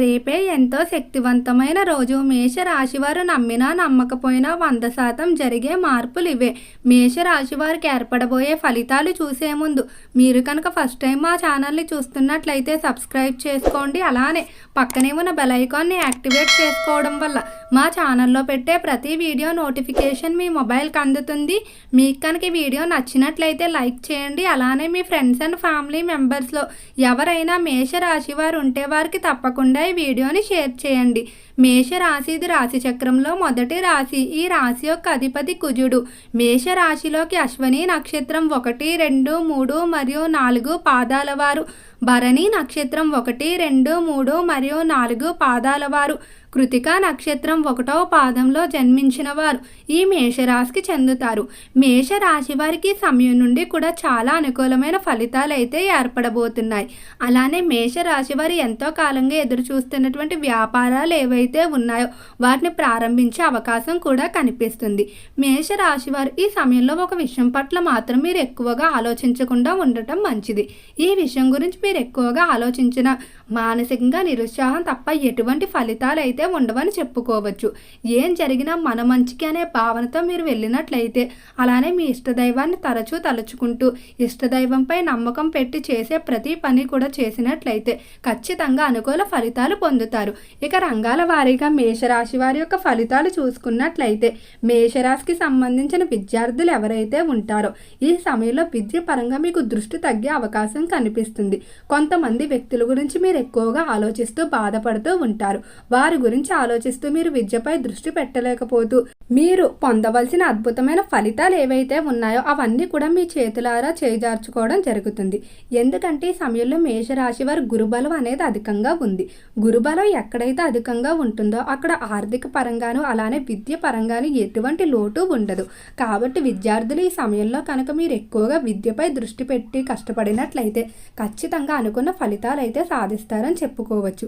రేపే ఎంతో శక్తివంతమైన రోజు. మేషరాశివారు నమ్మినా నమ్మకపోయినా 100% జరిగే మార్పులు ఇవే. మేషరాశివారికి ఏర్పడబోయే ఫలితాలు చూసే ముందు మీరు కనుక ఫస్ట్ టైం మా ఛానల్ని చూస్తున్నట్లయితే సబ్స్క్రైబ్ చేసుకోండి. అలానే పక్కనే ఉన్న బెల్ ఐకాన్ని యాక్టివేట్ చేసుకోవడం వల్ల మా ఛానల్లో పెట్టే ప్రతి వీడియో నోటిఫికేషన్ మీ మొబైల్కి అందుతుంది. మీకు కనుక ఈ వీడియో నచ్చినట్లయితే లైక్ చేయండి. అలానే మీ ఫ్రెండ్స్ అండ్ ఫ్యామిలీ మెంబర్స్లో ఎవరైనా మేషరాశి వారు ఉంటే వారికి తప్పకుండా ఈ వీడియోని షేర్ చేయండి. మేషరాశిది రాశి చక్రంలో మొదటి రాశి. ఈ రాశి యొక్క అధిపతి కుజుడు. మేషరాశిలోకి అశ్వని నక్షత్రం 1, 2, 3 మరియు 4 పాదాల వారు, భరణి నక్షత్రం 1, 2, 3 మరియు 4 పాదాల వారు, కృతికా నక్షత్రం 1వ పాదంలో జన్మించిన వారు ఈ మేషరాశికి చెందుతారు. మేషరాశి వారికి సమయం నుండి కూడా చాలా అనుకూలమైన ఫలితాలు అయితే ఏర్పడబోతున్నాయి. అలానే మేషరాశి వారు ఎంతో కాలంగా ఎదురు చూస్తున్నటువంటి వ్యాపారాలు ఏవైతే ఉన్నాయో వాటిని ప్రారంభించే అవకాశం కూడా కనిపిస్తుంది. మేషరాశి వారు ఈ సమయంలో ఒక విషయం పట్ల మాత్రం మీరు ఎక్కువగా ఆలోచించకుండా ఉండటం మంచిది. ఈ విషయం గురించి మీరు ఎక్కువగా ఆలోచించిన మానసికంగా నిరుత్సాహం తప్ప ఎటువంటి ఫలితాలు అయితే ఉండవని చెప్పుకోవచ్చు. ఏం జరిగినా మన మంచికి అనే భావనతో మీరు వెళ్ళినట్లయితే, అలానే మీ ఇష్టదైవాన్ని తరచూ తలుచుకుంటూ ఇష్టదైవంపై నమ్మకం పెట్టి చేసే ప్రతి పని కూడా చేసినట్లయితే ఖచ్చితంగా అనుకూల ఫలితాలు పొందుతారు. ఇక రంగాల వారీగా మేషరాశి వారి యొక్క ఫలితాలు చూసుకున్నట్లయితే, మేషరాశికి సంబంధించిన విద్యార్థులు ఎవరైతే ఉంటారో ఈ సమయంలో విద్య పరంగా మీకు దృష్టి తగ్గే అవకాశం కనిపిస్తుంది. కొంతమంది వ్యక్తుల గురించి మీరు ఎక్కువగా ఆలోచిస్తూ బాధపడుతూ ఉంటారు. వారి గురించి ఆలోచిస్తూ మీరు విద్యపై దృష్టి పెట్టలేకపోతూ మీరు పొందవలసిన అద్భుతమైన ఫలితాలు ఏవైతే ఉన్నాయో అవన్నీ కూడా మీ చేతులారా చేజార్చుకోవడం జరుగుతుంది. ఎందుకంటే ఈ సమయంలో మేషరాశి వారి గురుబలం అనేది అధికంగా ఉంది. గురుబలం ఎక్కడైతే అధికంగా ఉంటుందో అక్కడ ఆర్థిక పరంగాను అలానే విద్య పరంగాను ఎటువంటి లోటు ఉండదు. కాబట్టి విద్యార్థులు ఈ సమయంలో కనుక మీరు ఎక్కువగా విద్యపై దృష్టి పెట్టి కష్టపడినట్లయితే ఖచ్చితంగా అనుకున్న ఫలితాలు అయితే సాధిస్తారని చెప్పుకోవచ్చు.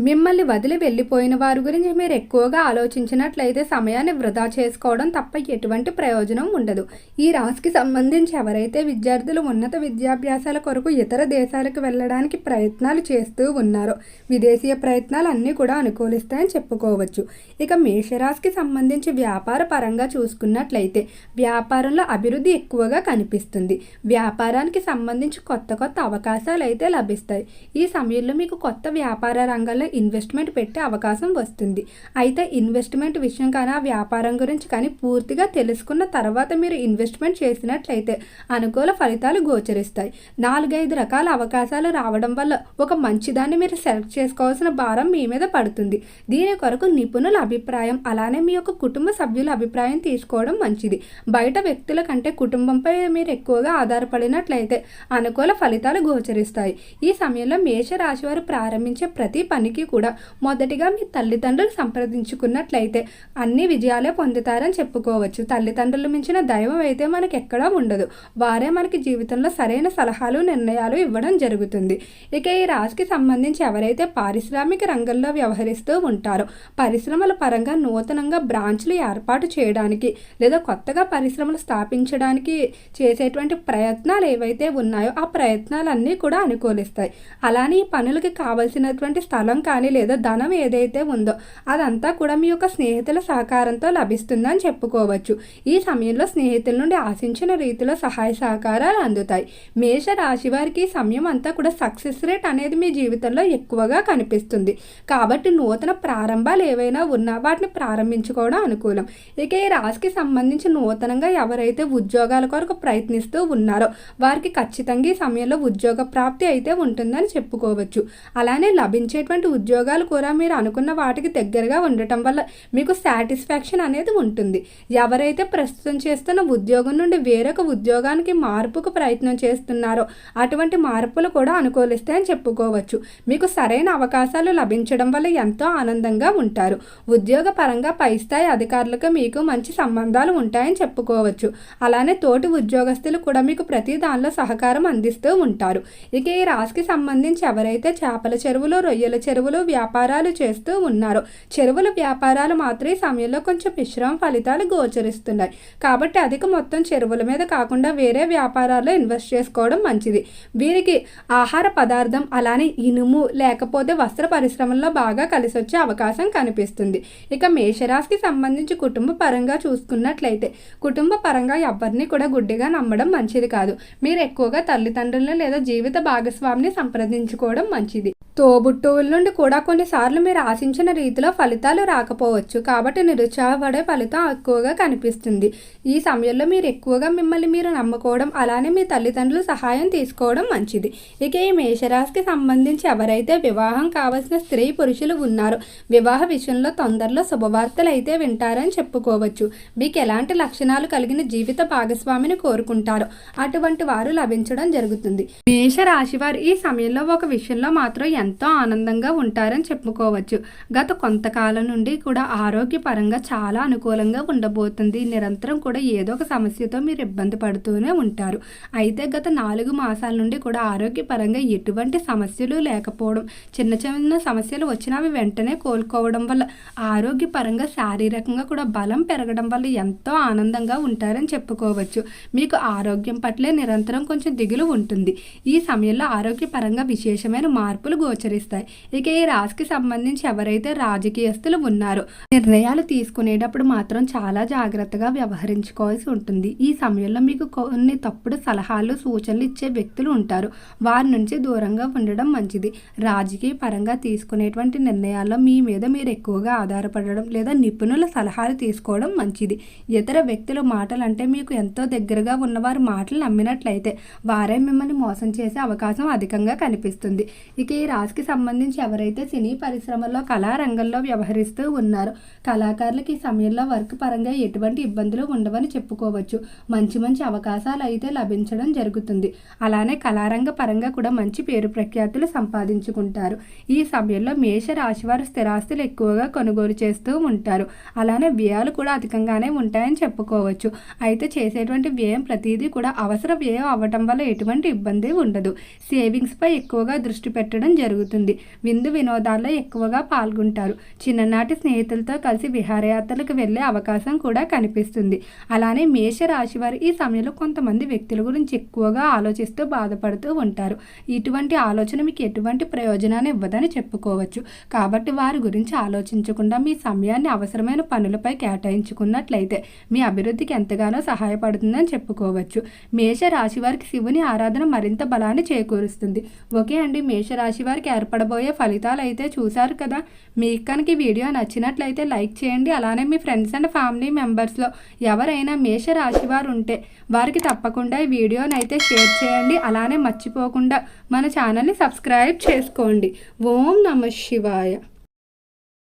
మిమ్మల్ని వదిలి వెళ్ళిపోయిన వారి గురించి మీరు ఎక్కువగా ఆలోచించినట్లయితే సమయాన్ని వృధా చేసుకోవడం తప్ప ఎటువంటి ప్రయోజనం ఉండదు. ఈ రాశికి సంబంధించి ఎవరైతే విద్యార్థులు ఉన్నత విద్యాభ్యాసాల కొరకు ఇతర దేశాలకు వెళ్ళడానికి ప్రయత్నాలు చేస్తూ ఉన్నారో విదేశీయ ప్రయత్నాలు అన్నీ కూడా అనుకూలిస్తాయని చెప్పుకోవచ్చు. ఇక మేషరాశికి సంబంధించి వ్యాపార పరంగా చూసుకున్నట్లయితే వ్యాపారంలో అభివృద్ధి ఎక్కువగా కనిపిస్తుంది. వ్యాపారానికి సంబంధించి కొత్త కొత్త అవకాశాలు అయితే లభిస్తాయి. ఈ సమయంలో మీకు కొత్త వ్యాపార రంగంలో ఇన్వెస్ట్మెంట్ పెట్టే అవకాశం వస్తుంది. అయితే ఇన్వెస్ట్మెంట్ విషయం కానీ ఆ వ్యాపారం గురించి కానీ పూర్తిగా తెలుసుకున్న తర్వాత మీరు ఇన్వెస్ట్మెంట్ చేసినట్లయితే అనుకూల ఫలితాలు గోచరిస్తాయి. 4-5 రకాల అవకాశాలు రావడం వల్ల ఒక మంచిదాన్ని మీరు సెలెక్ట్ చేసుకోవాల్సిన భారం మీ మీద పడుతుంది. దీని కొరకు నిపుణుల అభిప్రాయం అలానే మీ యొక్క కుటుంబ సభ్యుల అభిప్రాయం తీసుకోవడం మంచిది. బయట వ్యక్తుల కంటే కుటుంబంపై మీరు ఎక్కువగా ఆధారపడినట్లయితే అనుకూల ఫలితాలు గోచరిస్తాయి. ఈ సమయంలో మేషరాశి వారు ప్రారంభించే ప్రతి పనికి కూడా మొదటిగా మీ తల్లిదండ్రులు సంప్రదించుకున్నట్లయితే అన్ని విజయాలే పొందుతారని చెప్పుకోవచ్చు. తల్లిదండ్రులు మించిన దైవం అయితే మనకి ఎక్కడా ఉండదు. వారే మనకి జీవితంలో సరైన సలహాలు నిర్ణయాలు ఇవ్వడం జరుగుతుంది. ఇక ఈ రాశికి సంబంధించి ఎవరైతే పారిశ్రామిక రంగంలో వ్యవహరిస్తూ ఉంటారో పరిశ్రమల పరంగా నూతనంగా బ్రాంచ్లు ఏర్పాటు చేయడానికి లేదా కొత్తగా పరిశ్రమలు స్థాపించడానికి చేసేటువంటి ప్రయత్నాలు ఏవైతే ఉన్నాయో ఆ ప్రయత్నాలన్నీ కూడా అనుకూలిస్తాయి. అలానే ఈ పనులకి కావలసినటువంటి స్థలం కానీ లేదా ధనం ఏదైతే ఉందో అదంతా కూడా మీ యొక్క స్నేహితుల సహకారంతో లభిస్తుందని చెప్పుకోవచ్చు. ఈ సమయంలో స్నేహితుల నుండి ఆశించిన రీతిలో సహాయ సహకారాలు అందుతాయి. మేషరాశి వారికి ఈ సమయం అంతా కూడా సక్సెస్ రేట్ అనేది మీ జీవితంలో ఎక్కువగా కనిపిస్తుంది. కాబట్టి నూతన ప్రారంభాలు ఏవైనా ఉన్నా వాటిని ప్రారంభించుకోవడం అనుకూలం. ఇక ఈ రాశికి సంబంధించి నూతనంగా ఎవరైతే ఉద్యోగాల కొరకు ప్రయత్నిస్తూ ఉన్నారో వారికి ఖచ్చితంగా ఈ సమయంలో ఉద్యోగ ప్రాప్తి అయితే ఉంటుందని చెప్పుకోవచ్చు. అలానే లభించేటువంటి ఉద్యోగాలు కూడా మీరు అనుకున్న వాటికి దగ్గరగా ఉండటం వల్ల మీకు సాటిస్ఫాక్షన్ అనేది ఉంటుంది. ఎవరైతే ప్రస్తుతం చేస్తున్న ఉద్యోగం నుండి వేరొక ఉద్యోగానికి మార్పుకు ప్రయత్నం చేస్తున్నారో అటువంటి మార్పులు కూడా అనుకూలిస్తాయని చెప్పుకోవచ్చు. మీకు సరైన అవకాశాలు లభించడం వల్ల ఎంతో ఆనందంగా ఉంటారు. ఉద్యోగ పరంగా పై స్థాయి అధికారులకు మీకు మంచి సంబంధాలు ఉంటాయని చెప్పుకోవచ్చు. అలానే తోటి ఉద్యోగస్తులు కూడా మీకు ప్రతి దానిలో సహకారం అందిస్తూ ఉంటారు. ఇక ఈ రాశికి సంబంధించి ఎవరైతే చేపల చెరువులు రొయ్యల చెరువు చెరువులు వ్యాపారాలు చేస్తూ ఉన్నారు. చెరువుల వ్యాపారాలు మాత్రం ఈ సమయంలో కొంచెం మిశ్రమ ఫలితాలు గోచరిస్తున్నాయి. కాబట్టి అధిక మొత్తం చెరువుల మీద కాకుండా వేరే వ్యాపారాల్లో ఇన్వెస్ట్ చేసుకోవడం మంచిది. వీరికి ఆహార పదార్థం అలానే ఇనుము లేకపోతే వస్త్ర పరిశ్రమల్లో బాగా కలిసి వచ్చే అవకాశం కనిపిస్తుంది. ఇక మేషరాశికి సంబంధించి కుటుంబ పరంగా చూసుకున్నట్లయితే కుటుంబ పరంగా ఎవరిని కూడా గుడ్డిగా నమ్మడం మంచిది కాదు. మీరు ఎక్కువగా తల్లిదండ్రులను లేదా జీవిత భాగస్వామిని సంప్రదించుకోవడం మంచిది. తోబుట్టువుల నుండి కూడా కొన్నిసార్లు మీరు ఆశించిన రీతిలో ఫలితాలు రాకపోవచ్చు. కాబట్టి నిరుత్సాహపడే ఫలితం ఎక్కువగా కనిపిస్తుంది. ఈ సమయంలో మీరు ఎక్కువగా మిమ్మల్ని మీరు నమ్ముకోవడం అలానే మీ తల్లిదండ్రుల సహాయం తీసుకోవడం మంచిది. ఇక ఈ మేషరాశికి సంబంధించి ఎవరైతే వివాహం కావాల్సిన స్త్రీ పురుషులు ఉన్నారో వివాహ విషయంలో తొందరలో శుభవార్తలు అయితే వింటారని చెప్పుకోవచ్చు. మీకు ఎలాంటి లక్షణాలు కలిగిన జీవిత భాగస్వామిని కోరుకుంటారో అటువంటి వారు లభించడం జరుగుతుంది. మేషరాశి వారు ఈ సమయంలో ఒక విషయంలో మాత్రం ఎంతో ఆనందంగా ఉంటారని చెప్పుకోవచ్చు. గత కొంతకాలం నుండి కూడా ఆరోగ్యపరంగా చాలా అనుకూలంగా ఉండబోతుంది. నిరంతరం కూడా ఏదో ఒక సమస్యతో మీరు ఇబ్బంది పడుతూనే ఉంటారు. అయితే గత 4 మాసాల నుండి కూడా ఆరోగ్యపరంగా ఎటువంటి సమస్యలు లేకపోవడం, చిన్న చిన్న సమస్యలు వచ్చినా అవి వెంటనే కోలుకోవడం వల్ల ఆరోగ్యపరంగా శారీరకంగా కూడా బలం పెరగడం వల్ల ఎంతో ఆనందంగా ఉంటారని చెప్పుకోవచ్చు. మీకు ఆరోగ్యం పట్లే నిరంతరం కొంచెం దిగులు ఉంటుంది. ఈ సమయంలో ఆరోగ్యపరంగా విశేషమైన మార్పులు గోచరిస్తాయి. ఇక ఈ రాశికి సంబంధించి ఎవరైతే రాజకీయస్తులు ఉన్నారో నిర్ణయాలు తీసుకునేటప్పుడు మాత్రం చాలా జాగ్రత్తగా వ్యవహరించుకోవాల్సి ఉంటుంది. ఈ సమయంలో మీకు కొన్ని తప్పుడు సలహాలు సూచనలు ఇచ్చే వ్యక్తులు ఉంటారు. వారి నుంచి దూరంగా ఉండడం మంచిది. రాజకీయ పరంగా తీసుకునేటువంటి నిర్ణయాల్లో మీ మీద మీరు ఎక్కువగా ఆధారపడడం లేదా నిపుణుల సలహాలు తీసుకోవడం మంచిది. ఇతర వ్యక్తుల మాటలు అంటే మీకు ఎంతో దగ్గరగా ఉన్నవారి మాటలు నమ్మినట్లయితే వారే మిమ్మల్ని మోసం చేసే అవకాశం అధికంగా కనిపిస్తుంది. ఇక ఈ రాశికి సంబంధించి ఎవరైతే సినీ పరిశ్రమల్లో కళారంగంలో వ్యవహరిస్తూ ఉన్నారో కళాకారులకు ఈ సమయంలో వర్క్ పరంగా ఎటువంటి ఇబ్బందులు ఉండవని చెప్పుకోవచ్చు. మంచి మంచి అవకాశాలు అయితే లభించడం జరుగుతుంది. అలానే కళారంగ పరంగా కూడా మంచి పేరు ప్రఖ్యాతులు సంపాదించుకుంటారు. ఈ సమయంలో మేష రాశి వారు స్థిరాస్తులు ఎక్కువగా కొనుగోలు చేస్తూ ఉంటారు. అలానే వ్యయాలు కూడా అధికంగానే ఉంటాయని చెప్పుకోవచ్చు. అయితే చేసేటువంటి వ్యయం ప్రతిదీ కూడా అవసర వ్యయం అవ్వటం వల్ల ఎటువంటి ఇబ్బంది ఉండదు. సేవింగ్స్ పై ఎక్కువగా దృష్టి పెట్టడం జరుగుతుంది. విందు వినోదాల్లో ఎక్కువగా పాల్గొంటారు. చిన్ననాటి స్నేహితులతో కలిసి విహారయాత్రలకు వెళ్లే అవకాశం కూడా కనిపిస్తుంది. అలానే మేష రాశి వారు ఈ సమయంలో కొంతమంది వ్యక్తుల గురించి ఎక్కువగా ఆలోచిస్తూ బాధపడుతూ ఉంటారు. ఇటువంటి ఆలోచన మీకు ఎటువంటి ప్రయోజనాన్ని ఇవ్వదని చెప్పుకోవచ్చు. కాబట్టి వారి గురించి ఆలోచించకుండా మీ సమయాన్ని అవసరమైన పనులపై కేటాయించుకున్నట్లయితే మీ అభివృద్ధికి ఎంతగానో సహాయపడుతుందని చెప్పుకోవచ్చు. మేష రాశి వారికి శివుని ఆరాధన మరింత బలాన్ని చేకూరుస్తుంది. ఓకే అండి, మేషరాశి వారికి ఏర్పడబోయే ఫలితాలు అయితే చూశారు కదా. మీకు కనుక ఈ వీడియో నచ్చినట్లయితే లైక్ చేయండి. అలానే మీ ఫ్రెండ్స్ అండ్ ఫ్యామిలీ మెంబర్స్లో ఎవరైనా మేషరాశి వారు ఉంటే వారికి తప్పకుండా ఈ వీడియోని అయితే షేర్ చేయండి. అలానే మర్చిపోకుండా మన ఛానల్ని సబ్స్క్రైబ్ చేసుకోండి. ఓం నమః శివాయ.